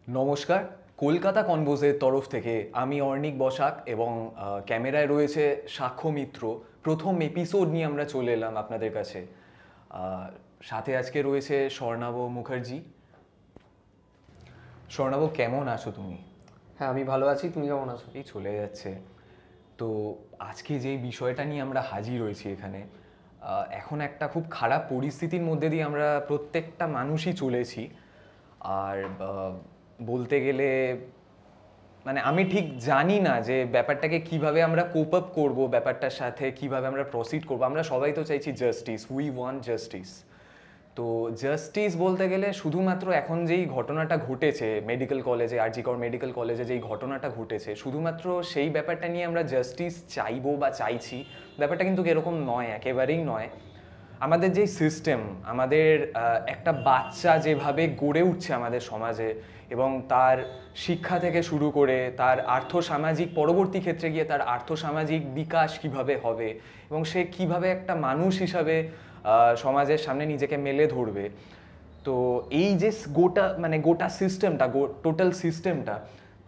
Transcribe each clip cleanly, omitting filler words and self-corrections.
নমস্কার, কলকাতা কনভোজের তরফ থেকে আমি অর্ণিক বসাক এবং ক্যামেরায় রয়েছে সাক্ষ্য মিত্র। প্রথম এপিসোড নিয়ে আমরা চলে এলাম আপনাদের কাছে। সাথে আজকে রয়েছে স্বর্ণাভ মুখার্জি। স্বর্ণাভ, কেমন আছো তুমি? হ্যাঁ, আমি ভালো আছি। তুমি কেমন আছো? এই চলে যাচ্ছে। তো আজকে যেই বিষয়টা নিয়ে আমরা হাজির হয়েছি এখানে, এখন একটা খুব খারাপ পরিস্থিতির মধ্যে দিয়ে আমরা প্রত্যেকটা মানুষই চলেছি। আর বলতে গেলে মানে আমি ঠিক জানি না যে ব্যাপারটাকে কিভাবে আমরা কোপ আপ করবো, ব্যাপারটার সাথে কিভাবে আমরা প্রসিড করবো। আমরা সবাই তো চাইছি জাস্টিস, উই ওয়ান্ট জাস্টিস। তো জাস্টিস বলতে গেলে শুধুমাত্র এখন যেই ঘটনাটা ঘটেছে মেডিকেল কলেজে, আরজি কর মেডিকেল কলেজে যেই ঘটনাটা ঘটেছে, শুধুমাত্র সেই ব্যাপারটা নিয়ে আমরা জাস্টিস চাইবো বা চাইছি, ব্যাপারটা কিন্তু এরকম নয়, একেবারেই নয়। আমাদের যেই সিস্টেম, আমাদের একটা বাচ্চা যেভাবে গড়ে উঠছে আমাদের সমাজে, এবং তার শিক্ষা থেকে শুরু করে তার আর্থসামাজিক, পরবর্তী ক্ষেত্রে গিয়ে তার আর্থসামাজিক বিকাশ কিভাবে হবে এবং সে কিভাবে একটা মানুষ হিসাবে সমাজের সামনে নিজেকে মেলে ধরবে। তো এই যে গোটা সিস্টেমটা, টোটাল সিস্টেমটা,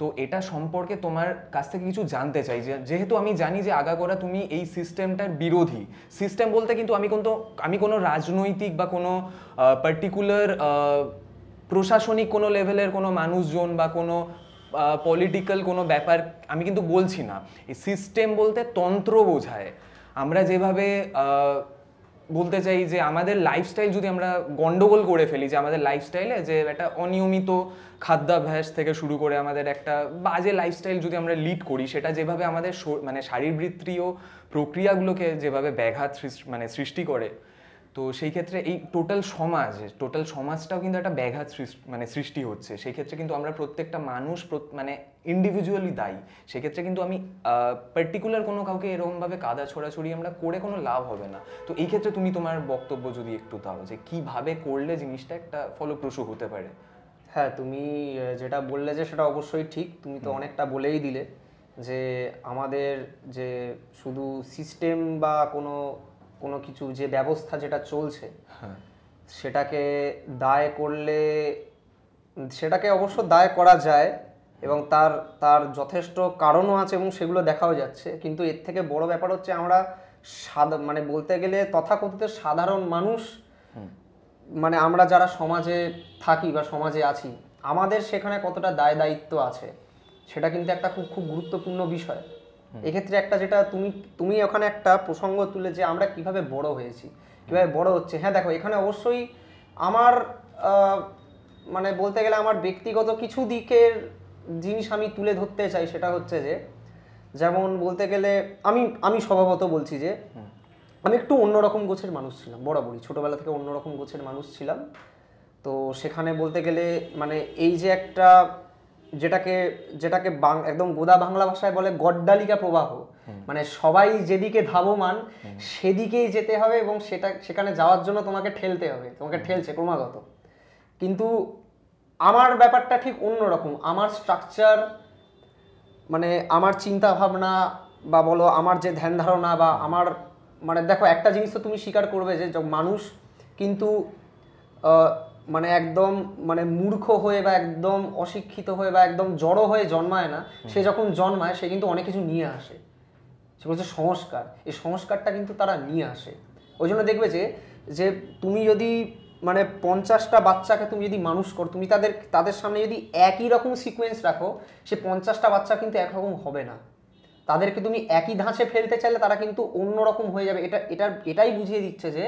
তো এটা সম্পর্কে তোমার কাছ থেকে কিছু জানতে চাই। যেহেতু আমি জানি যে আগাগোড়া তুমি এই সিস্টেমটার বিরোধী। সিস্টেম বলতে কিন্তু আমি কোনো রাজনৈতিক বা কোনো পার্টিকুলার প্রশাসনিক কোনো লেভেলের কোনো মানুষজন বা কোনো পলিটিক্যাল কোনো ব্যাপার আমি কিন্তু বলছি না। এই সিস্টেম বলতে তন্ত্র বোঝায়। আমরা যেভাবে বলতে চাই যে আমাদের লাইফস্টাইল যদি আমরা গন্ডগোল করে ফেলি, যে আমাদের লাইফস্টাইলে যে একটা অনিয়মিত খাদ্যাভ্যাস থেকে শুরু করে আমাদের একটা বাজে লাইফস্টাইল যদি আমরা লিড করি, সেটা যেভাবে আমাদের মানে শারীরবৃত্তীয় প্রক্রিয়াগুলোকে যেভাবে ব্যাঘাত সৃষ্টি করে, তো সেই ক্ষেত্রে এই টোটাল সমাজটাও কিন্তু একটা ব্যাঘাত সৃষ্টি হচ্ছে। সেই ক্ষেত্রে কিন্তু আমরা প্রত্যেকটা মানুষ মানে ইন্ডিভিজুয়ালি দায়ী। সেক্ষেত্রে কিন্তু আমি পার্টিকুলার কোনো কাউকে এরকমভাবে কাদা ছোড়াছড়ি আমরা করে কোনো লাভ হবে না। তো এই ক্ষেত্রে তুমি তোমার বক্তব্য যদি একটু দাও যে কিভাবে করলে জিনিসটা একটা ফলপ্রসূ হতে পারে। হ্যাঁ, তুমি যেটা বললে যে সেটা অবশ্যই ঠিক। তুমি তো অনেকটা বলেই দিলে যে আমাদের যে শুধু সিস্টেম বা কোনো কোনো কিছু যে ব্যবস্থা যেটা চলছে, হ্যাঁ, সেটাকে দায় করলে সেটাকে অবশ্য দায় করা যায় এবং তার তার যথেষ্ট কারণও আছে এবং সেগুলো দেখাও যাচ্ছে। কিন্তু এর থেকে বড় ব্যাপার হচ্ছে আমরা মানে বলতে গেলে তথাকথিত সাধারণ মানুষ, মানে আমরা যারা সমাজে থাকি বা সমাজে আছি, আমাদের সেখানে কতটা দায় দায়িত্ব আছে সেটা কিন্তু একটা খুব খুব গুরুত্বপূর্ণ বিষয়। এক্ষেত্রে একটা যেটা তুমি তুমি ওখানে একটা প্রসঙ্গ তুলে যে আমরা কিভাবে বড় হয়েছি, কিভাবে বড় হচ্ছে। হ্যাঁ, দেখো, এখানে অবশ্যই আমার মানে বলতে গেলে আমার ব্যক্তিগত কিছু দিকের জিনিস আমি তুলে ধরতে চাই। সেটা হচ্ছে যে যেমন বলতে গেলে আমি আমি স্বভাবত বলছি যে আমি একটু অন্যরকম গোছের মানুষ ছিলাম, বরাবরই ছোটবেলা থেকে অন্যরকম গোছের মানুষ ছিলাম। তো সেখানে বলতে গেলে মানে এই যে একটা যেটাকে যেটাকে একদম গোদা বাংলা ভাষায় বলে গড্ডালিকা প্রবাহ, মানে সবাই যেদিকে ধাবমান সেদিকেই যেতে হবে এবং সেখানে যাওয়ার জন্য তোমাকে ঠেলতে হবে, তোমাকে ঠেলছে ক্রমাগত। কিন্তু আমার ব্যাপারটা ঠিক অন্যরকম। আমার স্ট্রাকচার, মানে আমার চিন্তা ভাবনা বা বলো আমার যে ধ্যান ধারণা বা আমার, মানে দেখো, একটা জিনিস তো তুমি স্বীকার করবে যে মানুষ কিন্তু মানে একদম মানে মূর্খ হয়ে বা একদম অশিক্ষিত হয়ে বা একদম জড়ো হয়ে জন্মায় না। সে যখন জন্মায় সে কিন্তু অনেক কিছু নিয়ে আসে। সে বলছে সংস্কার, এই সংস্কারটা কিন্তু তারা নিয়ে আসে। ওই জন্য দেখবে যে যে তুমি যদি মানে 50টা বাচ্চাকে তুমি যদি মানুষ করো, তুমি তাদের সামনে যদি একই রকম সিকোয়েন্স রাখো, সে 50টা বাচ্চা কিন্তু একরকম হবে না। তাদেরকে তুমি একই ধাঁচে ফেলতে চাইলে তারা কিন্তু অন্যরকম হয়ে যাবে। এটাই বুঝিয়ে দিচ্ছে যে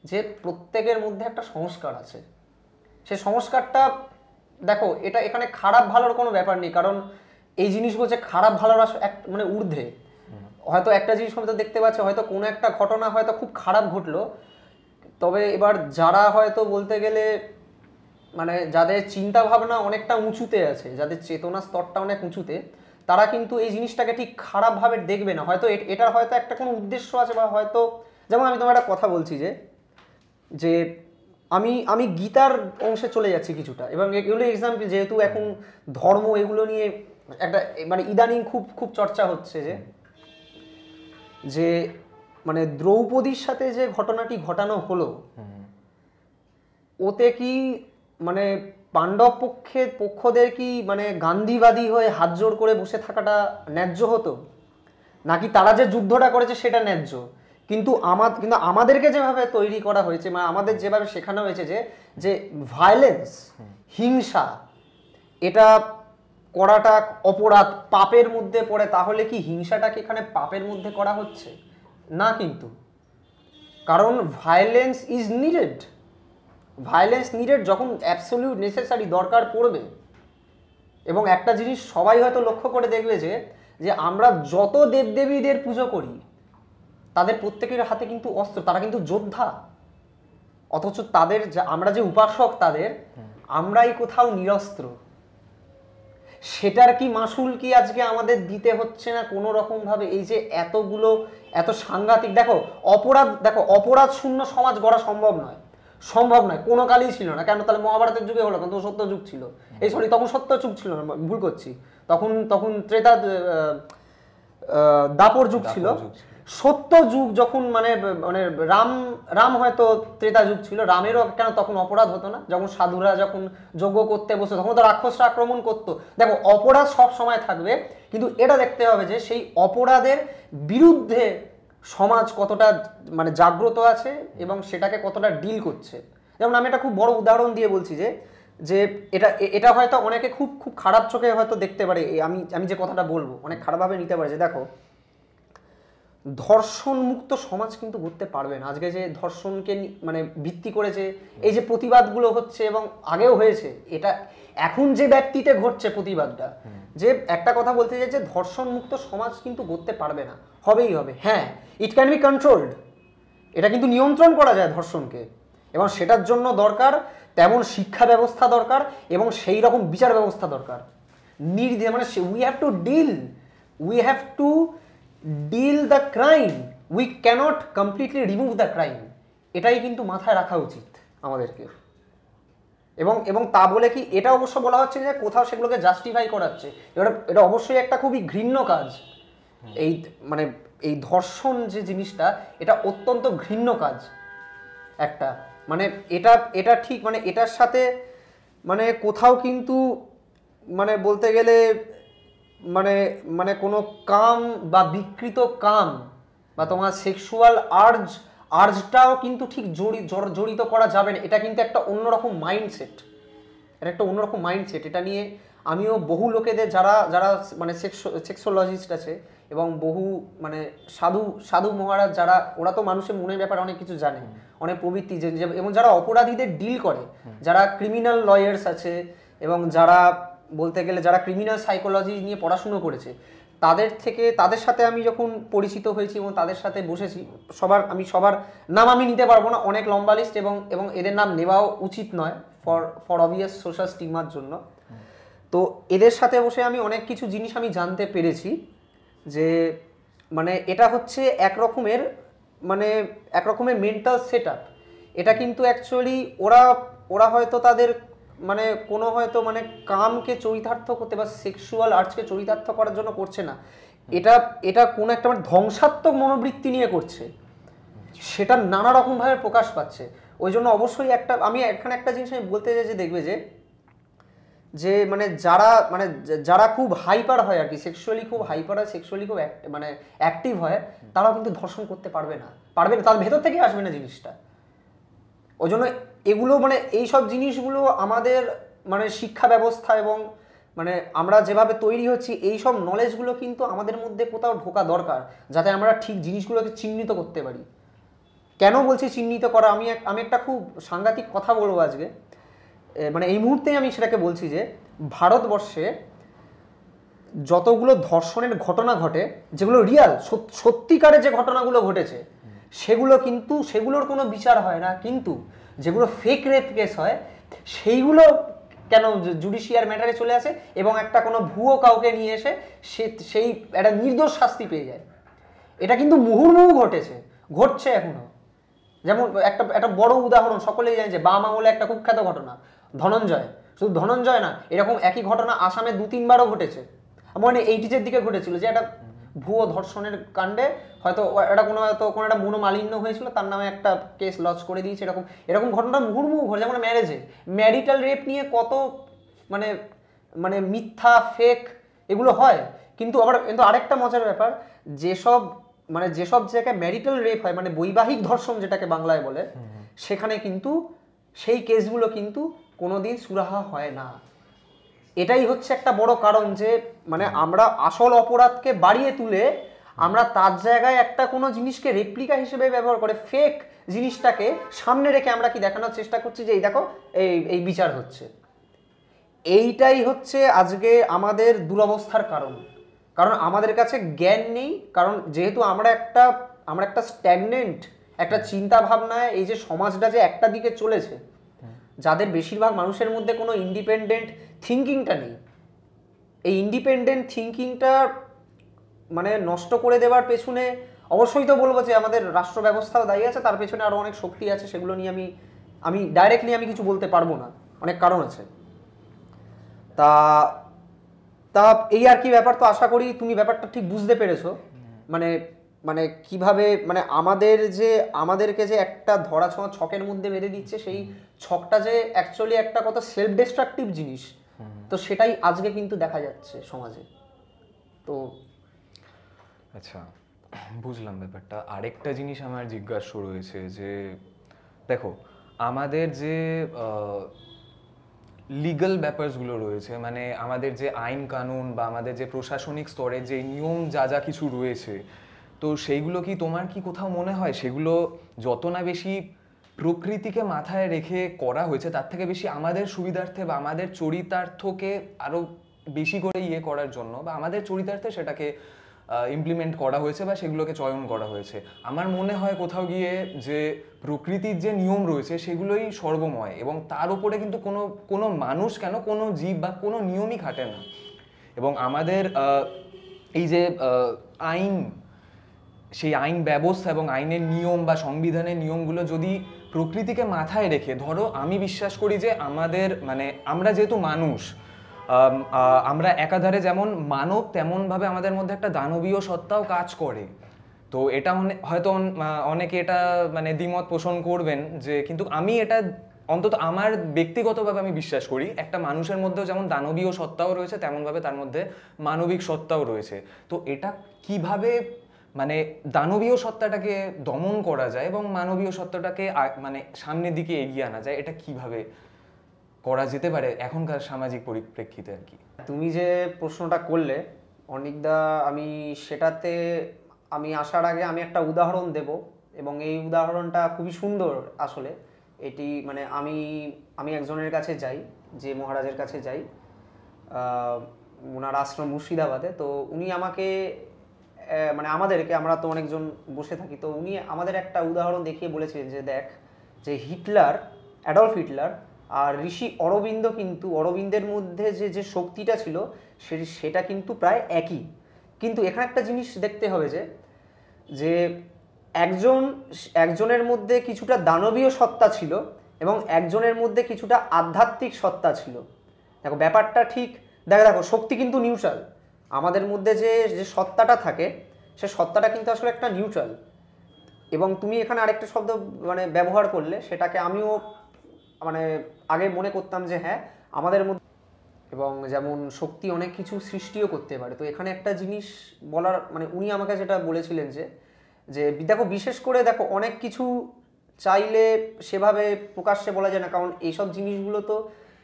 যে প্রত্যেকের মধ্যে একটা সংস্কার আছে। সে সংস্কারটা দেখো, এখানে খারাপ ভালোর কোনো ব্যাপার নেই, কারণ এই জিনিসগুলো যে খারাপ ভালোর মানে ঊর্ধ্বে। হয়তো একটা জিনিস হয়তো দেখতে পাচ্ছ, হয়তো কোনো একটা ঘটনা হয়তো খুব খারাপ ঘটলো, তবে এবার যারা হয়তো বলতে গেলে মানে যাদের চিন্তা ভাবনা অনেকটা উঁচুতে আছে, যাদের চেতনা স্তরটা অনেক উঁচুতে, তারা কিন্তু এই জিনিসটাকে ঠিক খারাপভাবে দেখবে না। হয়তো এটার হয়তো একটা কোনো উদ্দেশ্য আছে, বা হয়তো যেমন আমি তোমার একটা কথা বলছি যে যে আমি আমি গীতার অংশে চলে যাচ্ছি কিছুটা, এবং এগুলো এক্সাম্পল, যেহেতু এখন ধর্ম এগুলো নিয়ে একটা মানে ইদানিং খুব খুব চর্চা হচ্ছে যে যে মানে দ্রৌপদীর সাথে যে ঘটনাটি ঘটানো হলো, ওতে কি মানে পাণ্ডব পক্ষদের কি মানে গান্ধীবাদী হয়ে হাত জোড় করে বসে থাকাটা ন্যায্য হতো, নাকি তারা যে যুদ্ধটা করেছে সেটা ন্যায্য? কিন্তু আমাদেরকে যেভাবে তৈরি করা হয়েছে, মানে আমাদের যেভাবে শেখানো হয়েছে যে ভায়োলেন্স, হিংসা, এটা করাটা অপরাধ, পাপের মধ্যে পড়ে, তাহলে কি হিংসাটাকে এখানে পাপের মধ্যে করা হচ্ছে না? কিন্তু কারণ violence is needed, violence needed যখন অ্যাবসলিউট নেসেসারি দরকার পড়বে। এবং একটা জিনিস সবাই হয়তো লক্ষ্য করে দেখবে যে আমরা যত দেবদেবীদের পুজো করি তাদের প্রত্যেকের হাতে কিন্তু অস্ত্র, তারা কিন্তু যোদ্ধা, অথচ তাদের আমরা যে উপাসক তাদের আমরাই কোথাও নিরস্ত্র। সেটার কি মাসুল কি আজকে আমাদের দিতে হচ্ছে না কোনো রকম ভাবে? এই যে এত সাংঘাতিক, দেখো অপরাধ শূন্য সমাজ গড়া সম্ভব নয়, কোনো কালেই ছিল না। কেন? তাহলে মহাভারতের যুগে হলো, কিন্তু সত্য যুগ ছিল, তখন সত্য যুগ ছিল না, ভুল করছি, তখন ত্রেতা দাপর যুগ ছিল। সত্য যুগ যখন মানে রাম হয়তো ত্রেতা যুগ ছিল, রামেরও কেন তখন অপরাধ হতো না? যখন সাধুরা যখন যজ্ঞ করতে বসে তখন তো রাক্ষসরা আক্রমণ করতো। দেখো, অপরাধ সব সময় থাকবে, কিন্তু এটা দেখতে হবে যে সেই অপরাধের বিরুদ্ধে সমাজ কতটা মানে জাগ্রত আছে এবং সেটাকে কতটা ডিল করছে। যেমন আমি একটা খুব বড় উদাহরণ দিয়ে বলছি যে এটা হয়তো অনেকে খুব খুব খারাপ চোখে হয়তো দেখতে পারে, আমি যে কথাটা বলবো অনেক খারাপভাবে নিতে পারে। যে দেখো, ধর্ষণ মুক্ত সমাজ কিন্তু করতে পারবে না। আজকে যে ধর্ষণকে মানে ভিত্তি করেছে এই যে প্রতিবাদগুলো হচ্ছে এবং আগেও হয়েছে, এটা এখন যে ব্যক্তিতে ঘটছে প্রতিবাদটা, যে একটা কথা বলতে চাই যে ধর্ষণ মুক্ত সমাজ কিন্তু করতে পারবে না, হবেই হবে। হ্যাঁ, ইট ক্যান বি কন্ট্রোলড, এটা কিন্তু নিয়ন্ত্রণ করা যায় ধর্ষণকে, এবং সেটার জন্য দরকার তেমন শিক্ষা ব্যবস্থা দরকার এবং সেই রকম বিচার ব্যবস্থা দরকার। মানে we have to deal the crime, we cannot completely remove the crime. এটাই কিন্তু মাথায় রাখা উচিত আমাদেরকে। এবং তা বলে কি এটা অবশ্য বলা হচ্ছে যে কোথাও সেগুলোকে জাস্টিফাই করাচ্ছে, এটা অবশ্যই একটা খুবই ঘৃণ্য কাজ। এই ধর্ষণ যে জিনিসটা, এটা অত্যন্ত ঘৃণ্য কাজ একটা। মানে এটা ঠিক, মানে এটার সাথে মানে কোথাও কিন্তু মানে বলতে গেলে মানে কোনো কাম বা বিকৃত কাম বা তোমার সেক্সুয়াল আর্জটাও কিন্তু ঠিক জড়িত করা যাবে না। এটা কিন্তু একটা অন্যরকম মাইন্ডসেট, এটা নিয়ে আমিও বহু লোকেদের যারা মানে সেক্সোলজিস্ট আছে এবং বহু মানে সাধু মহারাজ যারা, ওরা তো মানুষের মনের ব্যাপারে অনেক কিছু জানে, অনেক প্রবৃত্তি, এবং যারা অপরাধীদের ডিল করে, যারা ক্রিমিনাল লয়ার্স আছে এবং যারা বলতে গেলে যারা ক্রিমিনাল সাইকোলজি নিয়ে পড়াশুনো করেছে, তাদের সাথে আমি যখন পরিচিত হয়েছি এবং তাদের সাথে বসেছি, সবার নাম আমি নিতে পারবো না, অনেক লম্বা লিস্ট, এবং এদের নাম নেওয়াও উচিত নয় ফর অবভিয়াস সোশ্যাল স্টিগমার জন্য। তো এদের সাথে বসে আমি অনেক কিছু জিনিস আমি জানতে পেরেছি যে মানে এটা হচ্ছে এক রকমের মেন্টাল সেট আপ। এটা কিন্তু অ্যাকচুয়ালি ওরা হয়তো তাদের মানে কোনো হয়তো মানে কামকে চরিতার্থ করতে বা সেক্সুয়াল আর্টসকে চরিতার্থ করার জন্য করছে না, এটা কোনো একটা মানে ধ্বংসাত্মক মনোবৃত্তি নিয়ে করছে, সেটা নানা রকমভাবে প্রকাশ পাচ্ছে। ওই জন্য অবশ্যই আমি এখানে একটা জিনিস আমি বলতে চাই যে দেখবে যে মানে যারা খুব হাইপার হয় আর কি, সেক্সুয়ালি খুব হাইপার হয়, সেক্সুয়ালি খুব মানে অ্যাক্টিভ হয়, তারাও কিন্তু ধর্ষণ করতে পারবে না, তার ভেতর থেকে আসবে না জিনিসটা। ওই জন্য এগুলো মানে এইসব জিনিসগুলো আমাদের মানে শিক্ষা ব্যবস্থা এবং মানে আমরা যেভাবে তৈরি হচ্ছি, এইসব নলেজগুলো কিন্তু আমাদের মধ্যে কোথাও ঢোকা দরকার, যাতে আমরা ঠিক জিনিসগুলোকে চিহ্নিত করতে পারি। কেন বলছি চিহ্নিত করা? আমি একটা খুব সাংঘাতিক কথা বলবো আজকে, মানে এই মুহূর্তেই আমি সেটাকে বলছি যে ভারতবর্ষে যতগুলো ধর্ষণের ঘটনা ঘটে, যেগুলো রিয়াল সত্যিকারে যে ঘটনাগুলো ঘটেছে, সেগুলোর কোনো বিচার হয় না, কিন্তু যেগুলো ফেক রেপ কেস হয় সেইগুলো কেন জুডিশিয়াল ম্যাটারে চলে আসে এবং একটা কোনো ভুয়ো কাউকে নিয়ে এসে সেই একটা নির্দোষ শাস্তি পেয়ে যায়। এটা কিন্তু মুহুর্মুহু ঘটছে এখনো। যেমন একটা বড় উদাহরণ সকলেই জানে যে বাম আমলে একটা কুখ্যাত ঘটনা ধনঞ্জয়, শুধু ধনঞ্জয় না, এরকম একই ঘটনা আসামে 2-3 বারও ঘটেছে। মানে 80s দিকে ঘটেছিল, যে একটা ভুয়ো ধর্ষণের কাণ্ডে হয়তো কোনো একটা মনোমালিন্য হয়েছিল, তার নামে একটা কেস লঞ্চ করে দিয়েছে, এরকম এরকম ঘটনা মুহুর্মুহু ঘটে। যেমন ম্যারেজে ম্যারিটাল রেপ নিয়ে কত মানে মানে মিথ্যা ফেক এগুলো হয়। কিন্তু আরেকটা মজার ব্যাপার, যেসব জায়গায় ম্যারিটাল রেপ হয়, মানে বৈবাহিক ধর্ষণ যেটাকে বাংলায় বলে, সেখানে কিন্তু সেই কেসগুলো কিন্তু কোনোদিন সুরাহা হয় না। এটাই হচ্ছে একটা বড় কারণ যে মানে আমরা আসল অপরাধকে বাড়িয়ে তুলে আমরা তার জায়গায় একটা কোনো জিনিসকে রেপ্লিকা হিসেবে ব্যবহার করে ফেক জিনিসটাকে সামনে রেখে আমরা কি দেখানোর চেষ্টা করছি যে এই দেখো এই বিচার হচ্ছে। এইটাই হচ্ছে আজকে আমাদের দুরবস্থার কারণ। কারণ আমাদের কাছে জ্ঞান নেই, কারণ যেহেতু আমরা একটা স্ট্যাগনেন্ট একটা চিন্তা ভাবনায় এই যে সমাজটা যে একটা দিকে চলেছে, যাদের বেশিরভাগ মানুষের মধ্যে কোনো ইন্ডিপেন্ডেন্ট থিঙ্কিংটা নেই, এই ইন্ডিপেন্ডেন্ট থিঙ্কিংটা মানে নষ্ট করে দেওয়ার পেছনে অবশ্যই তো বলবো যে আমাদের রাষ্ট্র ব্যবস্থাও দায়ী আছে, তার পেছনে আরও অনেক শক্তি আছে, সেগুলো নিয়ে আমি ডাইরেক্টলি আমি কিছু বলতে পারবো না, অনেক কারণ আছে। তা তা এই আর কি ব্যাপার। তো আশা করি তুমি ব্যাপারটা ঠিক বুঝতে পেরেছো, মানে মানে কিভাবে মানে আমাদেরকে যে একটা ধরাছোঁয়া ছকের মধ্যে বেঁধে দিচ্ছে, সেই ছকটা যে অ্যাকচুয়ালি একটা কত সেলফ ডিস্ট্রাকটিভ জিনিস, তো সেটাই আজকে কিন্তু দেখা যাচ্ছে সমাজে। তো আচ্ছা, বুঝলাম ব্যাপারটা। আরেকটা জিনিস আমার জিজ্ঞাসা রয়েছে যে দেখো, আমাদের যে লিগ্যাল ব্যাপারসগুলো রয়েছে, মানে আমাদের যে আইন কানুন বা আমাদের যে প্রশাসনিক স্তরে যে নিয়ম যা যা কিছু রয়েছে, তো সেইগুলো কি তোমার কি কোথাও মনে হয় সেগুলো যত না বেশি প্রকৃতিকে মাথায় রেখে করা হয়েছে, তার থেকে বেশি আমাদের সুবিধার্থে বা আমাদের চরিতার্থকে আরও বেশি করে করার জন্য বা আমাদের চরিতার্থে সেটাকে ইমপ্লিমেন্ট করা হয়েছে বা সেগুলোকে চয়ন করা হয়েছে? আমার মনে হয় কোথাও গিয়ে যে প্রকৃতির যে নিয়ম রয়েছে সেগুলোই সর্বময়, এবং তার উপরে কিন্তু কোনো মানুষ কেন, কোনো জীব বা কোনো নিয়মই খাটে না। এবং আমাদের এই যে আইন, সেই আইন ব্যবস্থা এবং আইনের নিয়ম বা সংবিধানের নিয়মগুলো যদি প্রকৃতিকে মাথায় রেখে, ধরো আমি বিশ্বাস করি যে আমাদের মানে আমরা যেহেতু মানুষ, আমরা একাধারে যেমন মানব তেমনভাবে আমাদের মধ্যে একটা দানবীয় সত্তাও কাজ করে। তো এটা হয়তো অনেকে এটা মানে দ্বিমত পোষণ করবেন যে, কিন্তু আমি এটা অন্তত আমার ব্যক্তিগতভাবে আমি বিশ্বাস করি একটা মানুষের মধ্যেও যেমন দানবীয় সত্তাও রয়েছে তেমনভাবে তার মধ্যে মানবিক সত্তাও রয়েছে। তো এটা কিভাবে মানে দানবীয় সত্তাটাকে দমন করা যায় এবং মানবীয় সত্তাটাকে মানে সামনের দিকে এগিয়ে আনা যায়, এটা কিভাবে করা যেতে পারে এখনকার সামাজিক পরিপ্রেক্ষিতে আর কি? তুমি যে প্রশ্নটা করলে অনিকদা, সেটাতে আমি আসার আগে আমি একটা উদাহরণ দেব, এবং এই উদাহরণটা খুবই সুন্দর আসলে। এটি মানে আমি একজনের কাছে যাই, যে মহারাজের কাছে যাই, ওনার আশ্রম মুর্শিদাবাদে। তো উনি আমাকে মানে আমরা তো অনেকজন বসে থাকি, তো উনি আমাদের একটা উদাহরণ দেখিয়ে বলেছিলেন যে দেখ, যে অ্যাডলফ হিটলার আর ঋষি অরবিন্দ, কিন্তু অরবিন্দের মধ্যে যে শক্তিটা ছিল সেটা কিন্তু প্রায় একই। কিন্তু এখানে একটা জিনিস দেখতে হবে যে একজনের মধ্যে কিছুটা দানবীয় সত্তা ছিল এবং একজনের মধ্যে কিছুটা আধ্যাত্মিক সত্তা ছিল। দেখো ব্যাপারটা ঠিক, দেখো শক্তি কিন্তু নিউট্রাল। আমাদের মধ্যে যে সত্তাটা থাকে, সে সত্তাটা কিন্তু আসলে একটা নিউট্রাল। এবং তুমি এখানে আরেকটা শব্দ মানে ব্যবহার করলে, সেটাকে আমিও মানে আগে মনে করতাম যে হ্যাঁ আমাদের মধ্যে, এবং যেমন শক্তি অনেক কিছু সৃষ্টিও করতে পারে। তো এখানে একটা জিনিস বলার মানে উনি আমাকে যেটা বলেছিলেন যে দেখো, বিশেষ করে দেখো অনেক কিছু চাইলে সেভাবে প্রকাশ্যে বলা যায় না, কারণ এইসব জিনিসগুলো তো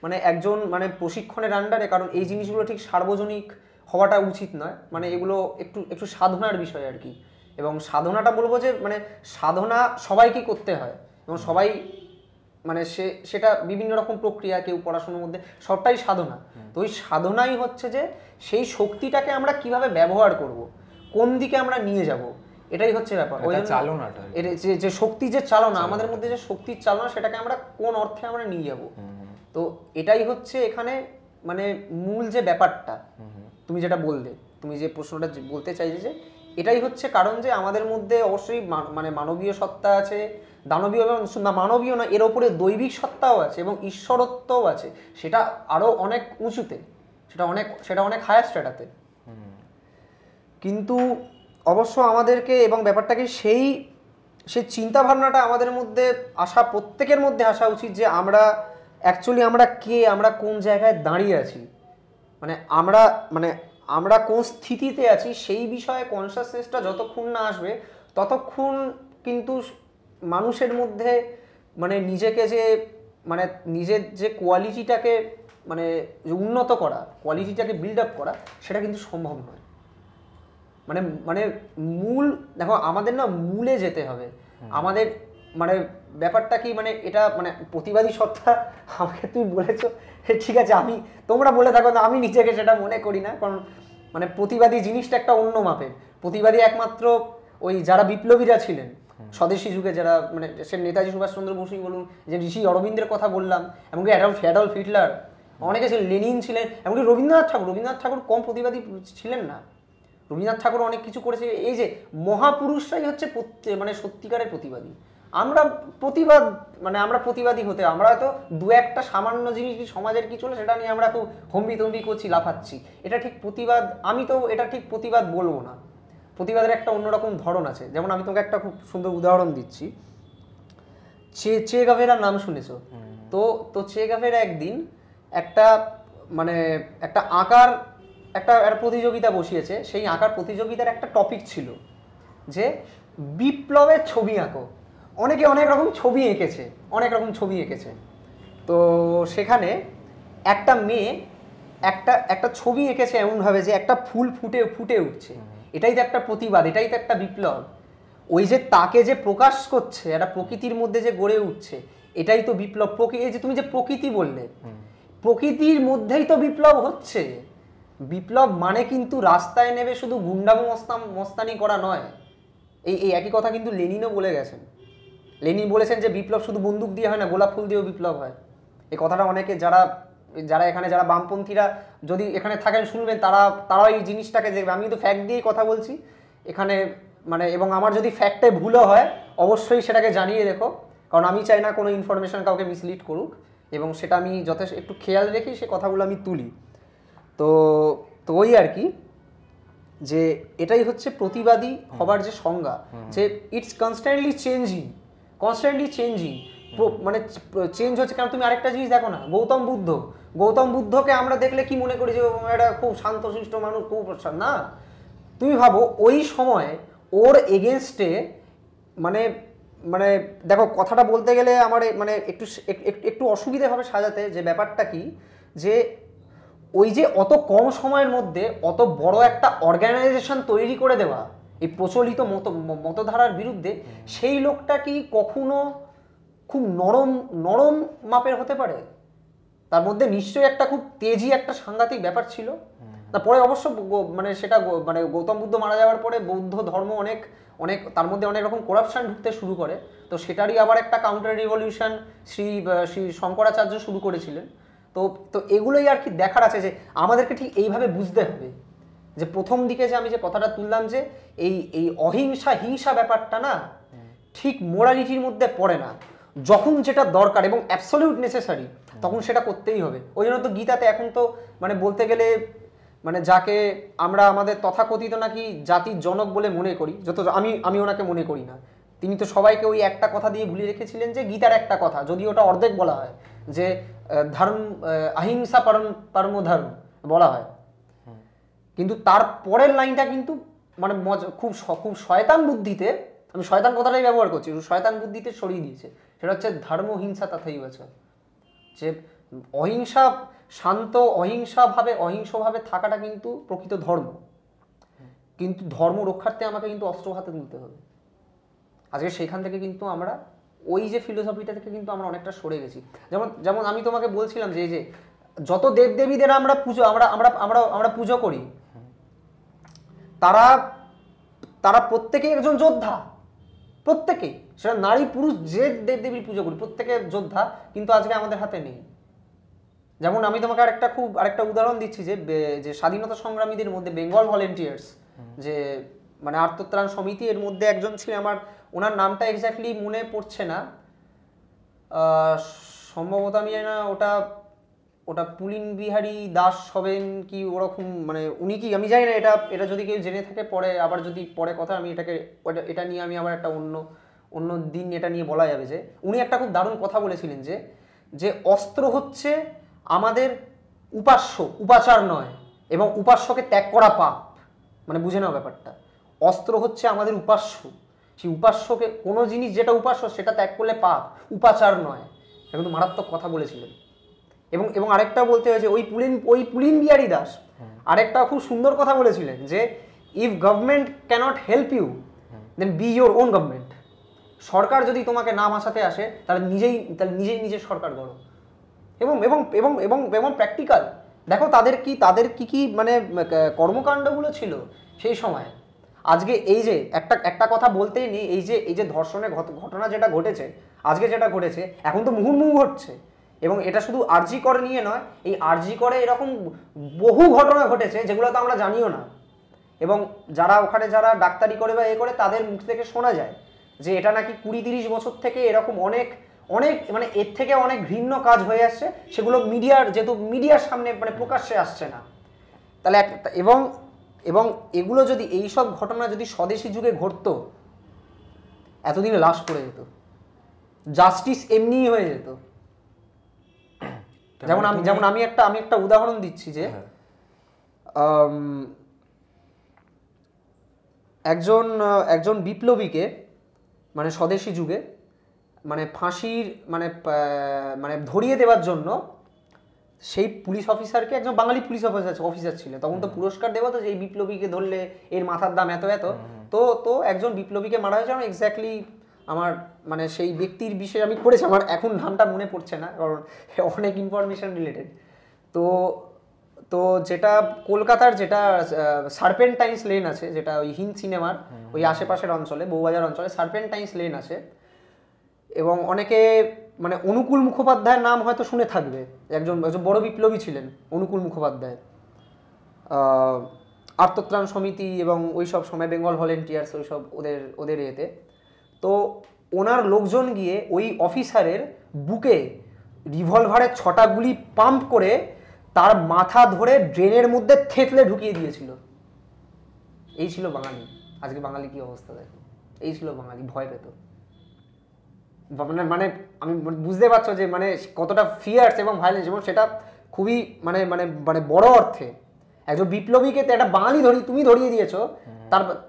মানে একজন মানে প্রশিক্ষণের আন্ডারে, কারণ এই জিনিসগুলো ঠিক সার্বজনিক হওয়াটা উচিত নয়, মানে এগুলো একটু সাধনার বিষয় আর কি। এবং সাধনাটা বলবো যে মানে সাধনা সবাইকে করতে হয়, এবং সবাই মানে সেটা বিভিন্ন রকম প্রক্রিয়া, কেউ পড়াশোনার মধ্যে, সবটাই সাধনা। তো ওই সাধনাই হচ্ছে যে সেই শক্তিটাকে আমরা কিভাবে ব্যবহার করব, কোন দিকে আমরা নিয়ে যাব, এটাই হচ্ছে ব্যাপার। ওই চালনাটা, যে শক্তি যে চালনা, আমাদের মধ্যে যে শক্তির চালনা, সেটাকে আমরা কোন অর্থে আমরা নিয়ে যাব। তো এটাই হচ্ছে এখানে মানে মূল যে ব্যাপারটা তুমি যেটা বললে, তুমি যে প্রশ্নটা বলতে চাইছে, যে এটাই হচ্ছে কারণ যে আমাদের মধ্যে অবশ্যই মানে মানবীয় সত্তা আছে, দানবীয় এবং মানবীয় না, এর ওপরে দৈবিক সত্তাও আছে এবং ঈশ্বরত্বও আছে, সেটা আরো অনেক উঁচুতে, সেটা অনেক হায়ার স্ট্র্যাটাতে। কিন্তু অবশ্য আমাদেরকে এবং ব্যাপারটাকে সেই চিন্তা ভাবনাটা আমাদের মধ্যে আসা, প্রত্যেকের মধ্যে আসা উচিত যে আমরা অ্যাকচুয়ালি আমরা কে, আমরা কোন জায়গায় দাঁড়িয়ে আছি, মানে আমরা কোন স্থিতিতে আছি সেই বিষয়ে কনসাসনেসটা যতক্ষণ না আসবে ততক্ষণ কিন্তু মানুষের মধ্যে মানে নিজেকে যে মানে নিজের যে কোয়ালিটিটাকে মানে উন্নত করা, কোয়ালিটিটাকে বিল্ড আপ করা, সেটা কিন্তু সম্ভব নয়। মানে মানে মূল দেখো, আমাদের না মূলে যেতে হবে আমাদের। মানে ব্যাপারটা কি, মানে এটা মানে প্রতিবাদী সত্তা আমাকে তুমি বলেছো, ঠিক আছে, আমি তোমরা বলে থাকো না, আমি নিজেকে সেটা মনে করি না, কারণ মানে প্রতিবাদী জিনিসটা একটা অন্য মাপের। প্রতিবাদী একমাত্র ওই যারা বিপ্লবীরা ছিলেন স্বদেশী যুগে, যারা মানে সে নেতাজি সুভাষচন্দ্র বসুই বলুন, যে ঋষি অরবিন্দের কথা বললাম, এমনকি অ্যাডলফ হিটলার, অনেকে ছিলেন, লেনিন ছিলেন, এমনকি রবীন্দ্রনাথ ঠাকুর কম প্রতিবাদী ছিলেন না। রবীন্দ্রনাথ ঠাকুর অনেক কিছু করেছে। এই যে মহাপুরুষরাই হচ্ছে মানে সত্যিকারের প্রতিবাদী। আমরা আমরা প্রতিবাদী হতে, আমরা হয়তো দু একটা সামান্য জিনিস সমাজের কি চলে সেটা নিয়ে আমরা খুব হম্বি করছি, লাফাচ্ছি, এটা ঠিক প্রতিবাদ? আমি তো এটা ঠিক প্রতিবাদ বলবো না। প্রতিবাদের একটা অন্যরকম ধরন আছে। যেমন আমি তোমাকে একটা খুব সুন্দর উদাহরণ দিচ্ছি, চে গাভেরার নাম শুনেছো তো? তো চে গাভেরা একদিন একটা মানে একটা আঁকার একটা প্রতিযোগিতা বসিয়েছে। সেই আঁকার প্রতিযোগিতার একটা টপিক ছিল যে বিপ্লবের ছবি আঁকো। অনেকে অনেক রকম ছবি এঁকেছে। তো সেখানে একটা মেয়ে একটা ছবি এঁকেছে এমনভাবে যে একটা ফুল ফুটে উঠছে। এটাই তো একটা প্রতিবাদ, এটাই তো একটা বিপ্লব। ওই যে তাকে যে প্রকাশ করছে, একটা প্রকৃতির মধ্যে যে গড়ে উঠছে, এটাই তো বিপ্লব। এই যে তুমি যে প্রকৃতি বললে, প্রকৃতির মধ্যেই তো বিপ্লব হচ্ছে। বিপ্লব মানে কিন্তু রাস্তায় নেমে শুধু গুন্ডামো মস্তানি করা নয়। এই একই কথা কিন্তু লেনিনও বলে গেছেন। লেনিন বলেছেন যে বিপ্লব শুধু বন্দুক দিয়ে হয় না, গোলাপ ফুল দিয়েও বিপ্লব হয়। এই কথাটা অনেকে যারা এখানে যারা বামপন্থীরা যদি এখানে থাকেন শুনবেন, তারা এই জিনিসটাকে দেখবে। আমি কিন্তু ফ্যাক্ট দিয়েই কথা বলছি এখানে, মানে এবং আমার যদি ফ্যাক্টে ভুলও হয় অবশ্যই সেটাকে জানিয়ে রেখো, কারণ আমি চাই না কোনো ইনফরমেশন কাউকে মিসলিড করুক, এবং সেটা আমি যথেষ্ট একটু খেয়াল রেখে সে কথাগুলো আমি তুলি। তো ওই আর কি, যে এটাই হচ্ছে প্রতিবাদী হবার যে সংজ্ঞা, যে ইটস কনস্ট্যান্টলি চেঞ্জিং, মানে চেঞ্জ হচ্ছে। কারণ তুমি আরেকটা জিনিস দেখো না, গৌতম বুদ্ধকে আমরা দেখলে কি মনে করি যে এটা খুব শান্তশিষ্ট মানুষ, খুব না। তুমি ভাবো ওই সময় ওর এগেনস্টে মানে মানে দেখো, কথাটা বলতে গেলে আমার মানে একটু অসুবিধা হবে সাজাতে, যে ব্যাপারটা কি, যে ওই যে অত কম সময়ের মধ্যে অত বড় একটা অর্গানাইজেশন তৈরি করে দেওয়া এই প্রচলিত মতধারার বিরুদ্ধে, সেই লোকটা কি কখনো খুব নরম মাপের হতে পারে? তার মধ্যে নিশ্চয়ই একটা খুব তেজি একটা সাংঘাতিক ব্যাপার ছিল। তারপরে অবশ্য মানে সেটা মানে গৌতম বুদ্ধ মারা যাওয়ার পরে বৌদ্ধ ধর্ম অনেক তার মধ্যে অনেক রকম করাপশন ঢুকতে শুরু করে। তো সেটারই আবার একটা কাউন্টার রিভলিউশন শ্রী শঙ্করাচার্য শুরু করেছিলেন। তো এগুলোই আর কি দেখার আছে, যে আমাদেরকে ঠিক এইভাবে বুঝতে হবে যে প্রথম দিকে যে আমি যে কথাটা তুললাম, যে এই হিংসা ব্যাপারটা না ঠিক মোরালিটির মধ্যে পড়ে না। যখন যেটা দরকার এবং অ্যাবসলিউট নেসেসারি, তখন সেটা করতেই হবে। ওই জন্য তো গীতাতে এখন তো মানে বলতে গেলে মানে যাকে আমরা আমাদের তথাকথিত নাকি জাতির জনক বলে মনে করি, যত আমি ওনাকে মনে করি না, তিনি তো সবাইকে ওই একটা কথা দিয়ে ভুলিয়ে রেখেছিলেন, যে গীতার একটা কথা, যদি ওটা অর্ধেক বলা হয়, যে ধর্ম অহিংসা পরমো ধর্ম বলা হয়, কিন্তু তার পরের লাইনটা কিন্তু মানে খুব শয়তান বুদ্ধিতে, আমি শয়তান কথাটাই ব্যবহার করছি, শয়তান বুদ্ধিতে সরিয়ে দিয়েছে। সেটা হচ্ছে ধর্ম হিংসা তথাই বাচ, যে অহিংসা, শান্ত অহিংসভাবে থাকাটা কিন্তু প্রকৃত ধর্ম। কিন্তু ধর্ম রক্ষার্থে আমাকে কিন্তু অস্ত্র হাতে তুলতে হবে। আজকে সেইখান থেকে কিন্তু আমরা ওই যে ফিলোসফিটা থেকে কিন্তু আমরা অনেকটা সরে গেছি। যেমন আমি তোমাকে বলছিলাম যে যত দেবদেবীদের আমরা পুজো করি, তারা প্রত্যেকেই একজন যোদ্ধা, প্রত্যেকেই, সেটা নারী পুরুষ যে দেবদেবীর পুজো করি প্রত্যেকে যোদ্ধা, কিন্তু আজকে আমাদের হাতে নেই। যেমন আমি তোমাকে আরেকটা উদাহরণ দিচ্ছি, যে স্বাধীনতা সংগ্রামীদের মধ্যে বেঙ্গল ভলেন্টিয়ার্স, যে মানে আত্মত্রাণ সমিতি, এর মধ্যে একজন ছিলেন, ওনার নামটা এক্স্যাক্টলি মনে পড়ছে না, সম্ভবত আমি না ওটা ওটা পুলিন বিহারী দাস হবেন কি ওরকম, মানে উনি কি, আমি জানি না, এটা এটা যদি কেউ জেনে থাকে পরে আবার যদি পরে কথা আমি এটাকে এটা নিয়ে আমি আবার একটা অন্য অন্য দিন এটা নিয়ে বলা যাবে। যে উনি একটা খুব দারুণ কথা বলেছিলেন যে যে অস্ত্র হচ্ছে আমাদের উপাস্য, উপাচার নয়, এবং উপাস্যকে ত্যাগ করা পাপ। মানে বুঝে নাও ব্যাপারটা, অস্ত্র হচ্ছে আমাদের উপাস্য, সেই উপাস্যকে, কোনো জিনিস যেটা উপাস্য সেটা ত্যাগ করলে পাপ, উপাচার নয়। এটা কিন্তু মারাত্মক কথা বলেছিলেন। এবং এবং আরেকটা বলতে হয়েছে ওই পুলিন বিহারী দাস আরেকটা খুব সুন্দর কথা বলেছিলেন যে if government can't help you then be your own government. সরকার যদি তোমাকে না বাঁচাতে আসে তাহলে নিজেই নিজের সরকার গড়ো। এবং এবং এবং এবং এবং প্র্যাকটিক্যাল দেখো তাদের কি মানে কর্মকাণ্ডগুলো ছিল সেই সময়। আজকে এই যে একটা কথা বলতেই নেই, এই যে ধর্ষণের ঘটনা যেটা ঘটেছে, আজকে যেটা ঘটেছে, এখন তো মুহুর্মুহু ঘটছে। এবং এটা শুধু আরজি কর নিয়ে নয়, এই আরজি করে এরকম বহু ঘটনা ঘটেছে যেগুলো তো আমরা জানিও না। এবং যারা ওখানে যারা ডাক্তারি করে বা করে তাদের মুখ থেকে শোনা যায় যে এটা নাকি 20-30 বছর থেকে এরকম অনেক অনেক মানে এর থেকে অনেক ঘৃণ্য কাজ হয়ে আসছে, সেগুলো যেহেতু মিডিয়ার সামনে মানে প্রকাশ্যে আসছে না। তাহলে এবং এবং এগুলো যদি, এইসব ঘটনা যদি স্বদেশী যুগে ঘটতো, এতদিনে লাশ পড়ে যেত, জাস্টিস এমনিই হয়ে যেত। যেমন আমি একটা উদাহরণ দিচ্ছি যে একজন বিপ্লবীকে মানে স্বদেশী যুগে মানে ফাঁসির মানে ধরিয়ে দেওয়ার জন্য সেই পুলিশ অফিসারকে, একজন বাঙালি পুলিশ অফিসার ছিল তখন, তো পুরস্কার দেওয়া তো যে এই বিপ্লবীকে ধরলে এর মাথার দাম এত এত। তো একজন বিপ্লবীকে মারা হয়েছে, আমার এক্স্যাক্টলি আমার মানে সেই ব্যক্তির বিষয়ে আমি পড়েছি, আমার এখন নামটা মনে পড়ছে না কারণ অনেক ইনফরমেশন রিলেটেড। তো তো যেটা কলকাতার যেটা সার্পেন্টাইন্স লেন আছে, যেটা ওই হিন্দ সিনেমার ওই আশেপাশের অঞ্চলে, বউবাজার অঞ্চলে সার্পেন্টাইন্স লেন আছে। এবং অনেকে মানে অনুকূল মুখোপাধ্যায়ের নাম হয়তো শুনে থাকবে, একজন বড় বিপ্লবী ছিলেন অনুকূল মুখোপাধ্যায়, আত্মত্রাণ সমিতি এবং ওই সব সময় বেঙ্গল ভলেন্টিয়ার্স ওইসব ওদের এতে। তো ওনার লোকজন গিয়ে ওই অফিসারের বুকে রিভলভারের 6টা গুলি পাম্প করে তার মাথা ধরে ড্রেনের মধ্যে থেতলে ঢুকিয়ে দিয়েছিল। এই ছিল বাঙালি। আজকে বাঙালি কি অবস্থা দেখো, এই ছিল বাঙালি, ভয় পেত। মানে আমি বুঝতে পারছো যে মানে কতটা ফিয়ার্স এবং ভায়োলেন্স, এবং সেটা খুবই মানে মানে মানে বড় অর্থে একজন বিপ্লবীকে একটা বাঙালি তুমি ধরিয়ে দিয়েছো,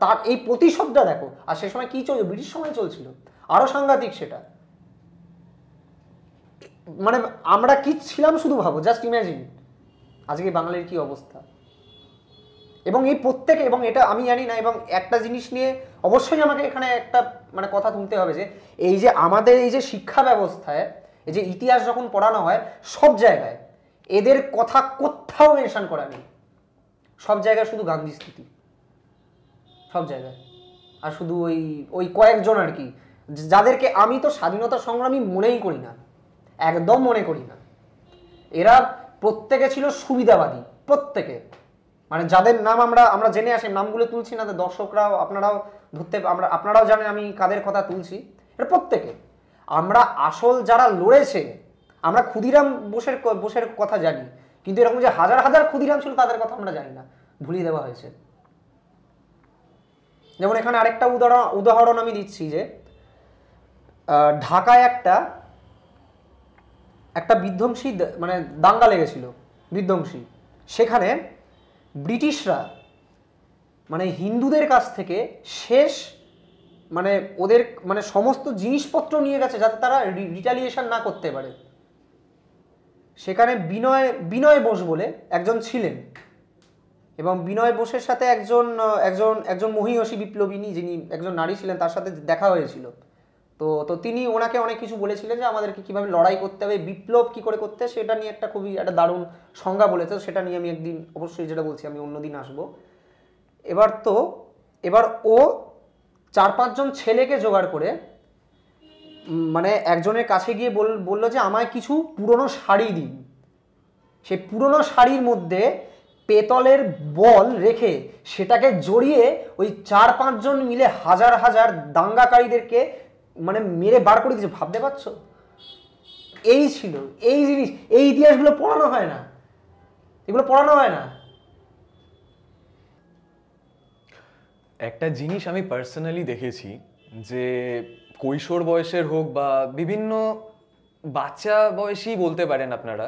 তার এই প্রতিশোধটা দেখো। আর সে সময় কি চলছে, ব্রিটিশ সময় চলছিল, আরো সাংঘাতিক সেটা। মানে আমরা কি ছিলাম শুধু ভাবো, জাস্ট ইমাজিন আজকে বাঙালির কি অবস্থা। এবং এই প্রত্যেকে, এবং এটা আমি জানি না, এবং একটা জিনিস নিয়ে অবশ্যই আমাকে এখানে একটা মানে কথা তুলতে হবে যে এই যে আমাদের এই যে শিক্ষা ব্যবস্থায় এই যে ইতিহাস যখন পড়ানো হয়, সব জায়গায় এদের কথা কোথাও মেনশন করা নেই। সব জায়গায় শুধু গান্ধী স্মৃতি, সব জায়গায়। আর শুধু ওই কয়েকজন আর কি, যাদেরকে আমি তো স্বাধীনতা সংগ্রামী মনেই করি না, একদম মনে করি না। এরা প্রত্যেকে ছিল সুবিধাবাদী, প্রত্যেকে। মানে যাদের নাম আমরা জেনে আসি, নামগুলো তুলছি না, দর্শকরাও আপনারাও আপনারাও জানেন আমি কাদের কথা তুলছি। এটা প্রত্যেকে আমরা আসল যারা লড়েছে, আমরা ক্ষুদিরাম বোসের কথা জানি, কিন্তু এরকম যে হাজার হাজার ক্ষুদিরাম ছিল তাদের কথা আমরা জানি না, ভুলিয়ে দেওয়া হয়েছে। যেমন এখানে আরেকটা উদাহরণ আমি দিচ্ছি যে ঢাকায় একটা বিধ্বংসী মানে দাঙ্গা লেগেছিল, বিধ্বংসী। সেখানে ব্রিটিশরা মানে হিন্দুদের কাছ থেকে শেষ মানে ওদের মানে সমস্ত জিনিসপত্র নিয়ে গেছে যাতে তারা রিটালিয়েশন না করতে পারে। সেখানে বিনয় বোস বলে একজন ছিলেন, এবং বিনয় বোসের সাথে একজন মহিয়সী বিপ্লবিনী, যিনি একজন নারী ছিলেন, তার সাথে দেখা হয়েছিল। তো তিনি ওনাকে অনেক কিছু বলেছিলেন যে আমাদেরকে কিভাবে লড়াই করতে হবে, বিপ্লব কি করে করতে হবে, সেটা নিয়ে একটা দারুণ সংজ্ঞা বলেছে। সেটা নিয়ে আমি একদিন অবশ্যই, যেটা বলছি আমি অন্যদিন আসবো। এবার ও 4-5 জন ছেলেকে জোগাড় করে মানে একজনের কাছে গিয়ে বলল যে আমায় কিছু পুরনো শাড়ি দিন। সেই পুরনো শাড়ির মধ্যে পেতলের বল রেখে সেটাকে জড়িয়ে ওই 4-5 জন মিলে হাজার হাজার দাঙ্গাকারীদেরকে মানে মেরে বার করে দিয়েছে। ভাবতে পারছো এই ছিল, এই জিনিস, এই ইতিহাসগুলো পড়ানো হয় না, এগুলো পড়ানো হয় না। একটা জিনিস আমি পার্সোনালি দেখেছি যে কৈশোর বয়সের হোক বা বিভিন্ন বাচ্চা বয়সী বলতে পারেন আপনারা,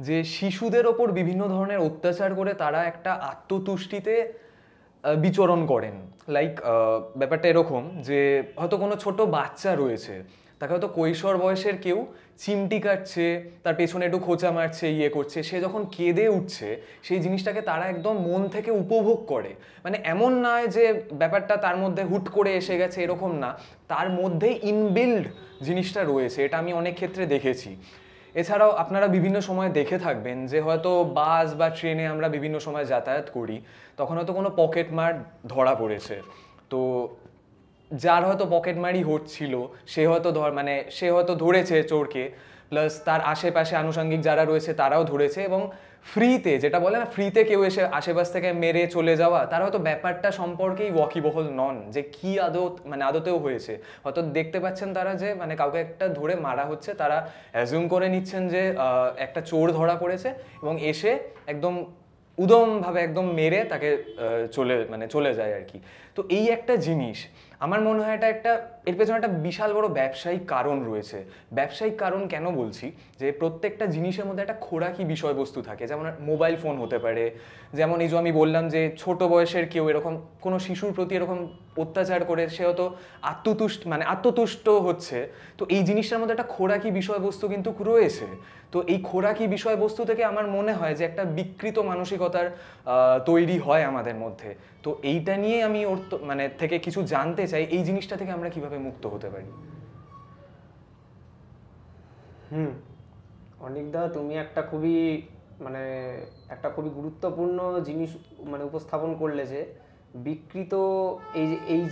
যে শিশুদের ওপর বিভিন্ন ধরনের অত্যাচার করে তারা একটা আত্মতুষ্টিতে বিচরণ করেন। লাইক ব্যাপারটা এরকম যে হয়তো কোনো ছোট বাচ্চা রয়েছে, তাকে হয়তো কৈশোর বয়সের কেউ চিমটি কাটছে, তার পেছনে একটু খোঁচা মারছে, ইয়ে করছে, সে যখন কেঁদে উঠছে সেই জিনিসটাকে তারা একদম মন থেকে উপভোগ করে। মানে এমন নয় যে ব্যাপারটা তার মধ্যে হুট করে এসে গেছে, এরকম না, তার মধ্যেই ইনবিল্ড জিনিসটা রয়েছে। এটা আমি অনেক ক্ষেত্রে দেখেছি। এছাড়াও আপনারা বিভিন্ন সময় দেখে থাকবেন যে হয়তো বাস বা ট্রেনে আমরা বিভিন্ন সময় যাতায়াত করি, তখন হয়তো কোনো পকেট মার ধরা পড়েছে, তো যার হয়তো পকেটমারি হচ্ছিল সে হয়তো সে হয়তো ধরেছে চোরকে, প্লাস তার আশেপাশে আনুষঙ্গিক যারা রয়েছে তারাও ধরেছে, এবং ফ্রিতে, যেটা বলে না ফ্রিতে কেউ এসে আশেপাশ থেকে মেরে চলে যাওয়া, তারা হয়তো ব্যাপারটা সম্পর্কেই ওয়াকিবহল নন যে কি আদতেও হয়েছে। হয়তো দেখতে পাচ্ছেন তারা যে কাউকে একটা ধরে মারা হচ্ছে, তারা অ্যাজিউম করে নিচ্ছেন যে একটা চোর ধরা পড়েছে, এবং এসে একদম উদমভাবে একদম মেরে তাকে চলে যায় আর কি। তো এই একটা জিনিস আমার মনে হয় এর পেছনে একটা বিশাল বড় ব্যবসায়িক কারণ রয়েছে। ব্যবসায়িক কারণ কেন বলছি, যে প্রত্যেকটা জিনিসের মধ্যে একটা খোরাকি বিষয়বস্তু থাকে, যেমন মোবাইল ফোন হতে পারে, যেমন এই যে আমি বললাম যে ছোট বয়সের কেউ এরকম কোনো শিশুর প্রতি এরকম অত্যাচার করে সে হয়তো আত্মতুষ্ট হচ্ছে, তো এই জিনিসটার মধ্যে একটা খোরাকি বিষয়বস্তু কিন্তু রয়েছে। তো এই খোরাকি বিষয়বস্তু থেকে আমার মনে হয় যে একটা বিকৃত মানসিকতার তৈরি হয় আমাদের মধ্যে। তো এইটা নিয়ে আমি ওর থেকে কিছু জানতে চাই, এই জিনিসটা থেকে আমরা কিভাবে মুক্ত হতে পারি। অনিকদা, তুমি একটা খুবই গুরুত্বপূর্ণ জিনিস উপস্থাপন করলে, যে বিকৃত এই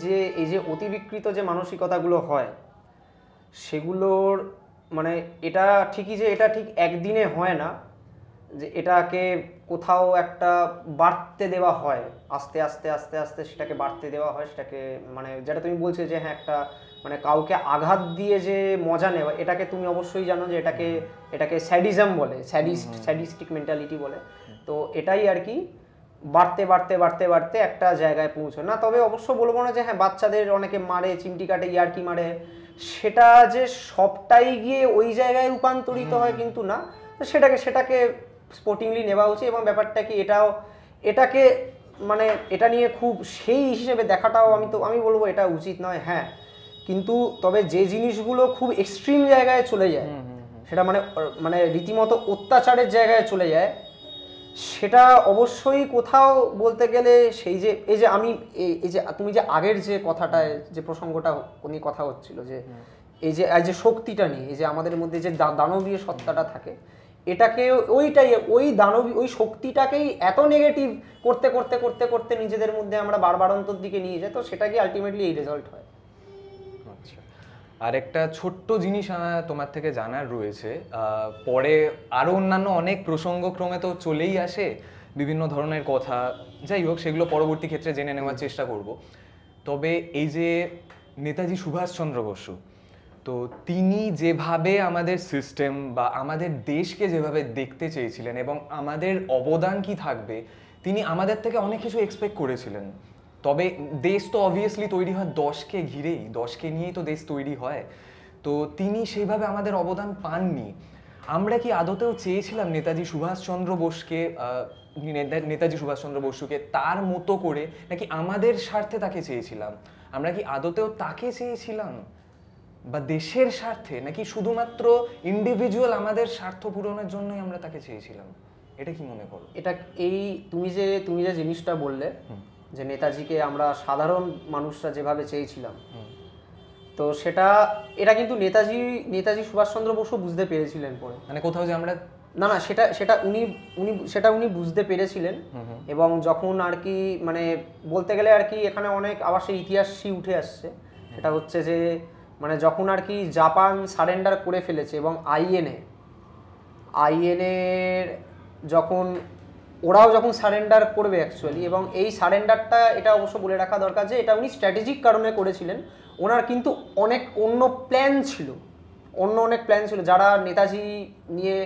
যে অতি বিকৃত যে মানসিকতাগুলো হয় সেগুলোর এটা ঠিকই যে এটা ঠিক একদিনে হয় না, যে এটাকে কোথাও একটা বাড়তে দেওয়া হয়, আস্তে আস্তে আস্তে আস্তে সেটাকে বাড়তে দেওয়া হয়, সেটাকে যেটা তুমি বলছো যে হ্যাঁ একটা কাউকে আঘাত দিয়ে যে মজা নেওয়া, এটাকে তুমি অবশ্যই জানো যে এটাকে স্যাডিজম বলে, স্যাডিস্টিক মেন্টালিটি বলে। তো এটাই আর কি বাড়তে বাড়তে বাড়তে বাড়তে একটা জায়গায় পৌঁছয় না। তবে অবশ্য বলবো না যে হ্যাঁ বাচ্চাদের অনেকে মারে, চিমটি কাটে, ইয়ার্কি মারে, সেটা যে সবটাই গিয়ে ওই জায়গায় রূপান্তরিত হয় কিন্তু না। সেটাকে স্পোর্টিংলি নেওয়া উচিত, এবং ব্যাপারটা কি এটাকে এটা নিয়ে খুব সেই হিসেবে দেখাটাও আমি বলবো এটা উচিত নয়। হ্যাঁ, কিন্তু তবে যে জিনিসগুলো খুব এক্সট্রিম জায়গায় চলে যায়, সেটা রীতিমতো অত্যাচারের জায়গায় চলে যায়, সেটা অবশ্যই কোথাও বলতে গেলে এই যে তুমি যে আগের যে কথাটায় যে প্রসঙ্গটা নিয়ে কথা হচ্ছিল, যে এই যে শক্তিটা নিয়ে, এই যে আমাদের মধ্যে যে দানবীয় সত্তাটা থাকে, এটাকে ওই শক্তিটাকেই এত নেগেটিভ করতে করতে করতে করতে নিজেদের মধ্যে আমরা বারবারন্তর দিকে নিয়ে যাই, তো সেটা কি আলটিমেটলি এই রেজাল্ট হয়। আচ্ছা, আর একটা ছোট্ট জিনিস তোমার থেকে জানার রয়েছে, পরে আরো অন্যান্য অনেক প্রসঙ্গক্রমে তো চলেই আসে বিভিন্ন ধরনের কথা, যাই হোক সেগুলো পরবর্তী ক্ষেত্রে জেনে নেওয়ার চেষ্টা করব। তবে এই যে নেতাজি সুভাষচন্দ্র বসু, তো তিনি যেভাবে আমাদের সিস্টেম বা আমাদের দেশকে যেভাবে দেখতে চেয়েছিলেন এবং আমাদের অবদান কি থাকবে, তিনি আমাদের থেকে অনেক কিছু এক্সপেক্ট করেছিলেন। তবে দেশ তো অবভিয়াসলি তৈরি হয় 10কে ঘিরেই, 10কে নিয়েই তো দেশ তৈরি হয়। তো তিনি সেইভাবে আমাদের অবদান পাননি। আমরা কি আদতেও চেয়েছিলাম নেতাজি সুভাষচন্দ্র বসুকে তার মতো করে, নাকি আমাদের স্বার্থে তাকে চেয়েছিলাম? আমরা কি আদতেও তাকে চেয়েছিলাম, বা দেশের স্বার্থে, নাকি শুধুমাত্র ইন্ডিভিজুয়াল আমাদের স্বার্থ পূরণের জন্যই আমরা তাকে চেয়েছিলাম? এটা কি মনে করো? এটা তুমি যে জিনিসটা বললে যে নেতাজিকে আমরা সাধারণ মানুষরা যেভাবে চেয়েছিলাম, তো এটা কিন্তু নেতাজি সুভাষচন্দ্র বসু বুঝতে পেরেছিলেন পরে, কোথাও যে আমরা না সেটা উনি বুঝতে পেরেছিলেন। এবং যখন আর কি বলতে গেলে আর কি এখানে অনেক আবার সেই ইতিহাসই উঠে আসছে, সেটা হচ্ছে যে যখন আর কি জাপান সারেন্ডার করে ফেলেছে, এবং আইএনএর ওরাও যখন সারেন্ডার করবে অ্যাকচুয়ালি, এবং এই সারেন্ডারটা এটা অবশ্য বলে রাখা দরকার যে এটা উনি স্ট্র্যাটেজিক কারণে করেছিলেন। ওনার কিন্তু অনেক অন্য প্ল্যান ছিল, অন্য অনেক প্ল্যান ছিল, যারা নেতাজি নিয়ে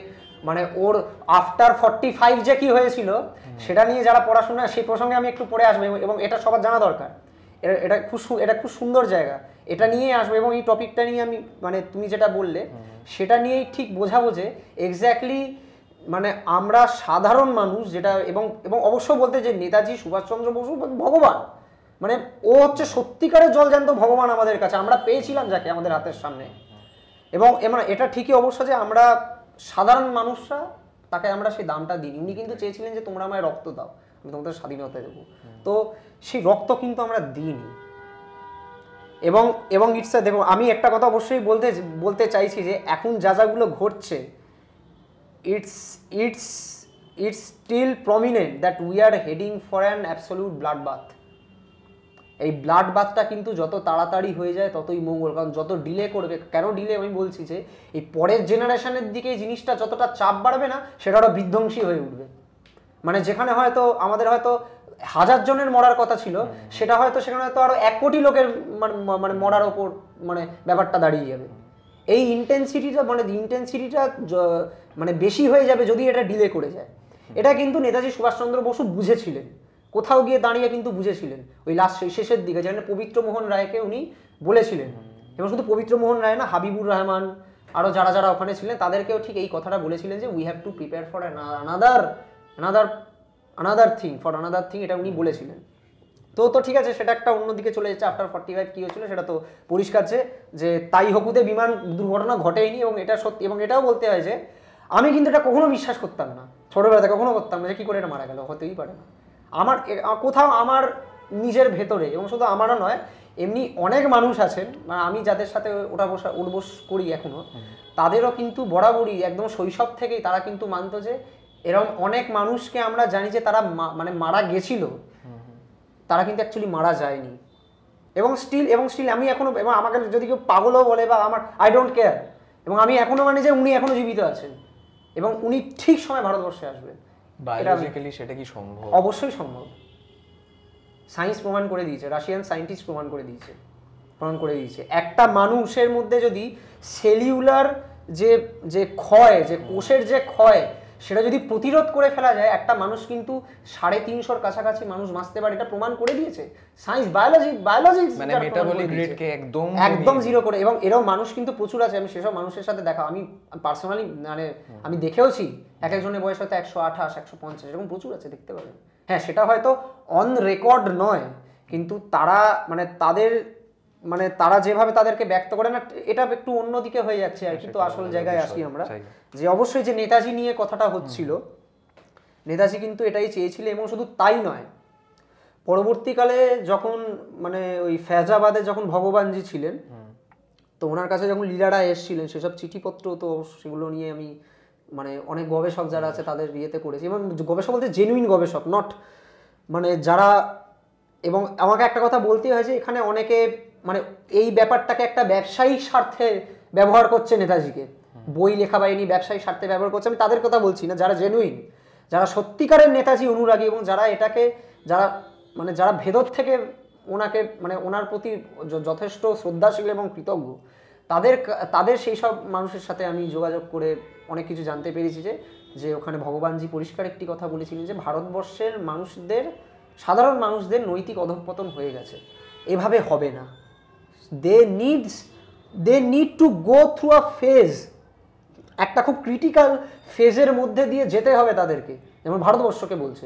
মানে ওর আফটার 45 যে কি হয়েছিল সেটা নিয়ে যারা পড়াশোনা, সেই প্রসঙ্গে আমি একটু পরে আসবো, এবং এটা সবার জানা দরকার। এটা খুব সুন্দর জায়গা, এটা নিয়ে আসবো। এবং এই টপিকটা নিয়ে আমি মানে তুমি যেটা বললে সেটা নিয়েই ঠিক বোঝাবো যে এক্স্যাক্টলি মানে আমরা সাধারণ মানুষ যেটা, এবং এবং অবশ্য বলতে যে নেতাজি সুভাষচন্দ্র বসু ভগবান, মানে ও হচ্ছে সত্যিকারের জলজ্যান্ত ভগবান আমাদের কাছে, আমরা পেয়েছিলাম যাকে আমাদের হাতের সামনে। এবং এটা ঠিকই অবশ্য যে আমরা সাধারণ মানুষরা তাকে আমরা সেই দামটা দিই। উনি কিন্তু চেয়েছিলেন যে তোমরা আমায় রক্ত দাও, আমি তোমাদের স্বাধীনতা দেবো, তো সেই রক্ত কিন্তু আমরা দিইনি। এবং এবং ইটস দেখো, আমি একটা কথা অবশ্যই বলতে চাইছি যে এখন যাগুলো ঘটছে, it's it's it's still prominent that we are heading for an absolute blood bath. এই ব্লাড বাথটা কিন্তু যত তাড়াতাড়ি হয়ে যায় ততই মঙ্গল, কারণ যত ডিলে করবে, কেন ডিলে আমি বলছি যে এই পরের জেনারেশনের দিকে এই জিনিসটা যতটা চাপ বাড়বে না, সেটা আরও বিধ্বংসী হয়ে উঠবে। মানে যেখানে হয়তো আমাদের হয়তো 1000 জনের মরার কথা ছিল, সেটা হয়তো সেখানে হয়তো আরো 1 কোটি লোকের মানে মরার ওপর মানে ব্যাপারটা দাঁড়িয়ে যাবে। এই ইন্টেন্সিটিটা মানে বেশি হয়ে যাবে যদি এটা ডিলে করে যায়। এটা কিন্তু নেতাজি সুভাষচন্দ্র বসু বুঝেছিলেন, কোথাও গিয়ে দাঁড়িয়ে কিন্তু বুঝেছিলেন ওই শেষের দিকে, যেখানে পবিত্র মোহন রায়কে উনি বলেছিলেন। এবং শুধু পবিত্র মোহন রায় না, হাবিবুর রহমান আরও যারা যারা ওখানে ছিলেন তাদেরকেও ঠিক এই কথাটা বলেছিলেন যে we have to prepare for another thing, এটা উনি বলেছিলেন। তো ঠিক আছে, সেটা একটা অন্যদিকে চলে যাচ্ছে। আফটার 45 কী হয়েছিল সেটা তো পরিষ্কার যে তাই হকুতে বিমান দুর্ঘটনা ঘটেইনি। এবং এটা সত্যি, এবং এটাও বলতে হয় যে আমি কিন্তু এটা কখনো বিশ্বাস করতাম না, ছোটোবেলাতে কখনো করতাম না যে কী করে এটা মারা গেল, হতেই পারে না। আমার কোথাও আমার নিজের ভেতরে, এবং শুধু আমারও নয়, এমনি অনেক মানুষ আছেন মানে আমি যাদের সাথে উঠবোস করি এখনো, তাদেরও কিন্তু বরাবরই একদম শৈশব থেকেই তারা কিন্তু মানত যে এরকম অনেক মানুষকে আমরা জানি যে তারা মানে মারা গেছিল, তারা কিন্তু অ্যাকচুয়ালি মারা যায়নি। এবং স্টিল আমি এখনো, এবং আমাকে যদি কেউ পাগলও বলে বা আমার আই ডোন্ট কেয়ার, এবং আমি এখনো মানি যে উনি এখনো জীবিত আছেন এবং উনি ঠিক সময় ভারতবর্ষে আসবেন। বায়োলজিক্যালি সেটা কি সম্ভব? অবশ্যই সম্ভব। সায়েন্স প্রমাণ করে দিয়েছে, রাশিয়ান সায়েন্টিস্ট প্রমাণ করে দিয়েছে একটা মানুষের মধ্যে যদি সেলিউলার যে ক্ষয়, যে কোষের যে ক্ষয়, সেটা যদি প্রতিরোধ করে ফেলা যায়, একটা মানুষ কিন্তু 350-র কাছাকাছি মানুষ বাঁচতে পারে, এটা প্রমাণ করে দিয়েছে সায়েন্স। বায়োলজি মানে মেটাবলিক রেটকে একদম জিরো করে। এবং এরকম মানুষ কিন্তু প্রচুর আছে, আমি সেসব মানুষের সাথে দেখা, আমি পার্সোনালি মানে আমি দেখেওছি, এক একজনের বয়স হয়তো 128, 150, এরকম প্রচুর আছে, দেখতে পাবেন। হ্যাঁ, সেটা হয়তো অন রেকর্ড নয়, কিন্তু তারা মানে তারা যেভাবে তাদেরকে ব্যক্ত করে না, এটা একটু অন্যদিকে হয়ে যাচ্ছে আর কি। তো আসল জায়গায় আসি আমরা, যে অবশ্যই যে নেতাজি নিয়ে কথাটা হচ্ছিল, নেতাজি কিন্তু এটাই চেয়েছিলেন। এবং শুধু তাই নয়, পরবর্তীকালে যখন মানে ওই ফেজাবাদে যখন ভগবানজি ছিলেন, তো ওনার কাছে যখন লীলারা এসেছিলেন, সেসব চিঠিপত্র তো সেগুলো নিয়ে আমি মানে অনেক গবেষক যারা আছে তাদের ইয়েতে করেছি। এবং গবেষক বলতে জেনুইন গবেষক, নট মানে যারা। এবং আমাকে একটা কথা বলতেই হয় যে এখানে অনেকে মানে এই ব্যাপারটাকে একটা ব্যবসায়িক স্বার্থে ব্যবহার করছে, নেতাজিকে বই লেখা বাহিনী ব্যবসায়িক স্বার্থে ব্যবহার করছে। আমি তাদের কথা বলছি না, যারা জেনুইন, যারা সত্যিকারের নেতাজি অনুরাগী, এবং যারা এটাকে যারা ভেতর থেকে ওনাকে মানে ওনার প্রতি যথেষ্ট শ্রদ্ধাশীল এবং কৃতজ্ঞ, তাদের সেই সব মানুষের সাথে আমি যোগাযোগ করে অনেক কিছু জানতে পেরেছি যে ওখানে ভগবানজি পরিষ্কার একটি কথা বলেছিলেন যে ভারতবর্ষের সাধারণ মানুষদের নৈতিক অধঃপতন হয়ে গেছে, এভাবে হবে না। They need to go through a phase, একটা খুব ক্রিটিক্যাল ফেজের মধ্যে দিয়ে যেতে হবে তাদেরকে, যেমন ভারতবর্ষকে বলছে,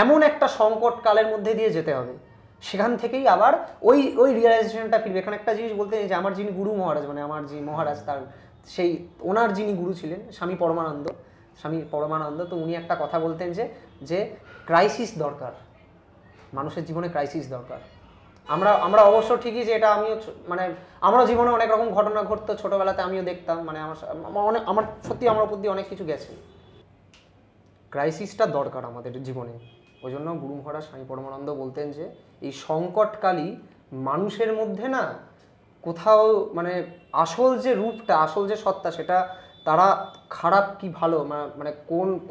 এমন একটা সংকট কালের মধ্যে দিয়ে যেতে হবে। সেখান থেকেই আবার ওই রিয়েলাইজেশনটা ফিরবে। এখানে একটা জিনিস বলতে যে আমার যিনি গুরু মহারাজ, মানে আমার যে মহারাজ, তার ওনার যিনি গুরু ছিলেন স্বামী পরমানন্দ, তো উনি একটা কথা বলতেন যে ক্রাইসিস দরকার, মানুষের জীবনে ক্রাইসিস দরকার। আমরা অবশ্য ঠিকই যে এটা আমিও মানে আমারও জীবনে অনেক রকম ঘটনা ঘটতো ছোটোবেলাতে, আমিও দেখতাম, মানে আমার সত্যি আমার উপর দিয়ে অনেক কিছু গেছে। ক্রাইসিসটা দরকার আমাদের জীবনে। ওই জন্য গুরু মহারাজ স্বামী পরমানন্দ বলতেন যে এই সংকটকালী মানুষের মধ্যে না কোথাও মানে আসল যে রূপটা, আসল যে সত্তা, সেটা তারা খারাপ কি ভালো মানে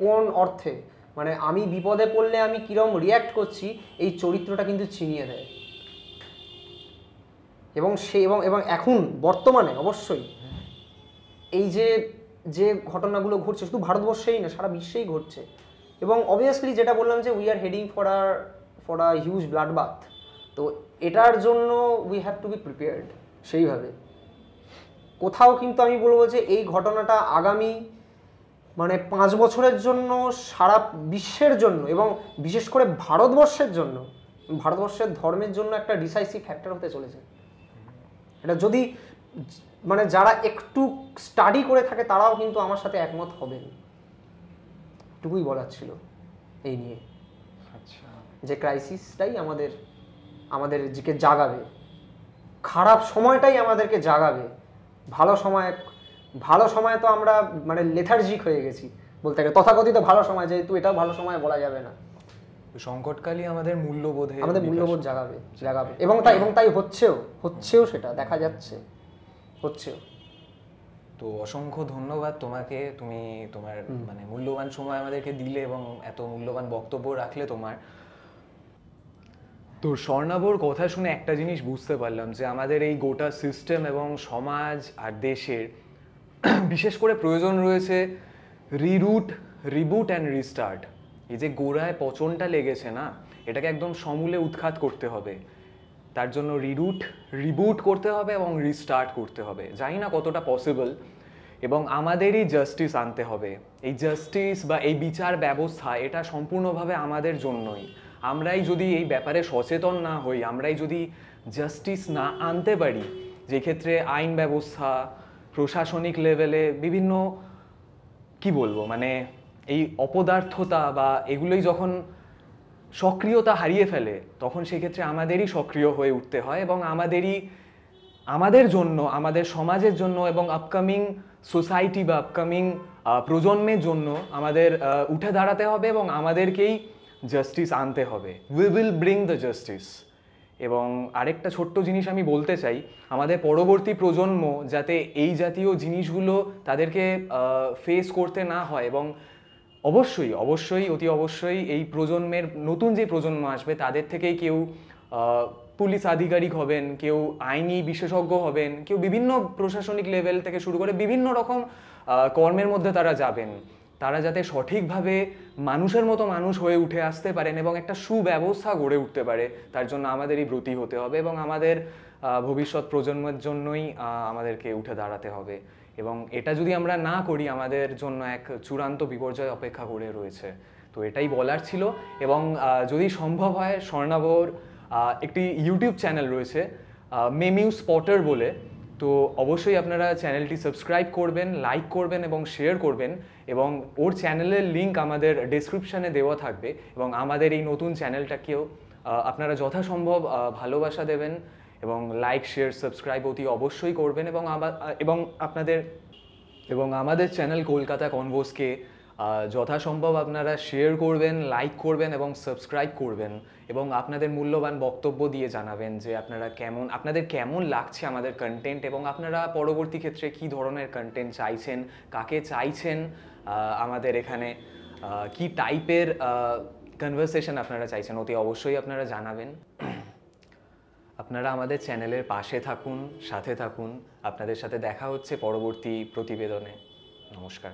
কোন অর্থে, মানে আমি বিপদে পড়লে আমি কিরম রিয়্যাক্ট করছি, এই চরিত্রটা কিন্তু চিনিয়ে দেয়। এবং এবং এখন বর্তমানে অবশ্যই এই যে যে ঘটনাগুলো ঘটছে শুধু ভারতবর্ষেই না, সারা বিশ্বেই ঘটছে। এবং অবভিয়াসলি যেটা বললাম যে we are heading for a huge blood bath. তো এটার জন্য we have to be prepared সেইভাবে। কোথাও কিন্তু আমি বলবো যে এই ঘটনাটা আগামী মানে 5 বছরের জন্য সারা বিশ্বের জন্য এবং বিশেষ করে ভারতবর্ষের জন্য, ভারতবর্ষের ধর্মের জন্য একটা ডিসাইসিভ ফ্যাক্টর হতে চলেছে। এটা যদি মানে যারা একটু স্টাডি করে থাকে তারাও কিন্তু আমার সাথে একমত হবেন। টুকুই বলার ছিল এই নিয়ে। আচ্ছা, যে ক্রাইসিসটাই আমাদেরকে জাগাবে, খারাপ সময়টাই আমাদেরকে জাগাবে। ভালো সময় তো আমরা মানে লেথার্জিক হয়ে গেছি বলতে গেলে, তথাকথিত ভালো সময়, যেহেতু এটাও ভালো সময় বলা যাবে না। সংকটকালই আমাদের মূল্যবোধ জাগাবে এবং তাই হচ্ছেও সেটা দেখা যাচ্ছে, হচ্ছেও। তো অসংখ্য ধন্যবাদ তোমাকে, তুমি তোমার মানে মূল্যবান সময় আমাদেরকে দিলে এবং এত মূল্যবান বক্তব্য রাখলে তোমার। তো স্বর্ণাভর কথা শুনে একটা জিনিস বুঝতে পারলাম যে আমাদের এই গোটা সিস্টেম এবং সমাজ আর দেশের বিশেষ করে প্রয়োজন রয়েছে রিবুট অ্যান্ড রিস্টার্ট। এই যে গোড়ায় পচনটা লেগেছে না, এটাকে একদম সমূলে উৎখাত করতে হবে। তার জন্য রিবুট করতে হবে এবং রিস্টার্ট করতে হবে। জানি না কতটা পসিবল, এবং আমাদেরই জাস্টিস আনতে হবে। এই জাস্টিস বা এই বিচার ব্যবস্থা এটা সম্পূর্ণভাবে আমাদের জন্যই। আমরাই যদি এই ব্যাপারে সচেতন না হই, আমরাই যদি জাস্টিস না আনতে পারি, যে ক্ষেত্রে আইন ব্যবস্থা প্রশাসনিক লেভেলে বিভিন্ন কি বলবো মানে এই অপদার্থতা বা এগুলোই যখন সক্রিয়তা হারিয়ে ফেলে, তখন সেক্ষেত্রে আমাদেরই সক্রিয় হয়ে উঠতে হয় এবং আমাদের জন্য, আমাদের সমাজের জন্য এবং আপকামিং সোসাইটি বা আপকামিং প্রজন্মের জন্য আমাদের উঠে দাঁড়াতে হবে এবং আমাদেরকেই জাস্টিস আনতে হবে। We will bring the justice. এবং আরেকটা ছোট্ট জিনিস আমি বলতে চাই, আমাদের পরবর্তী প্রজন্ম যাতে এই জাতীয় জিনিসগুলো তাদেরকে ফেস করতে না হয়, এবং অবশ্যই অতি অবশ্যই এই প্রজন্মের নতুন যে প্রজন্ম আসবে তাদের থেকেই কেউ পুলিশ আধিকারিক হবেন, কেউ আইনি বিশেষজ্ঞ হবেন, কেউ বিভিন্ন প্রশাসনিক লেভেল থেকে শুরু করে বিভিন্ন রকম কর্মের মধ্যে তারা যাবেন। তারা যাতে সঠিকভাবে মানুষের মতো মানুষ হয়ে উঠে আসতে পারেন এবং একটা সুব্যবস্থা গড়ে উঠতে পারে, তার জন্য আমাদেরই ব্রতী হতে হবে এবং আমাদের ভবিষ্যৎ প্রজন্মের জন্যই আমাদেরকে উঠে দাঁড়াতে হবে। এবং এটা যদি আমরা না করি, আমাদের জন্য এক চূড়ান্ত বিপর্যয় অপেক্ষা করে রয়েছে। তো এটাই বলার ছিল। এবং যদি সম্ভব হয়, স্বর্ণাভর একটি ইউটিউব চ্যানেল রয়েছে মেমিউ স্পটার বলে, তো অবশ্যই আপনারা চ্যানেলটি সাবস্ক্রাইব করবেন, লাইক করবেন এবং শেয়ার করবেন, এবং ওর চ্যানেলের লিঙ্ক আমাদের ডেসক্রিপশানে দেওয়া থাকবে। এবং আমাদের এই নতুন চ্যানেলটাকেও আপনারা যথাসম্ভব ভালোবাসা দেবেন এবং লাইক শেয়ার সাবস্ক্রাইব অতি অবশ্যই করবেন। এবং আমাদের চ্যানেল কলকাতা কনভোসকে যথাসম্ভব আপনারা শেয়ার করবেন, লাইক করবেন এবং সাবস্ক্রাইব করবেন, এবং আপনাদের মূল্যবান বক্তব্য দিয়ে জানাবেন যে আপনাদের কেমন লাগছে আমাদের কন্টেন্ট, এবং আপনারা পরবর্তী ক্ষেত্রে কী ধরনের কন্টেন্ট চাইছেন, কাকে চাইছেন আমাদের এখানে, কি টাইপের কনভারসেশন আপনারা চাইছেন, অতি অবশ্যই আপনারা জানাবেন। আপনারা আমাদের চ্যানেলের পাশে থাকুন, সাথে থাকুন। আপনাদের সাথে দেখা হচ্ছে পরবর্তী প্রতিবেদনে। নমস্কার।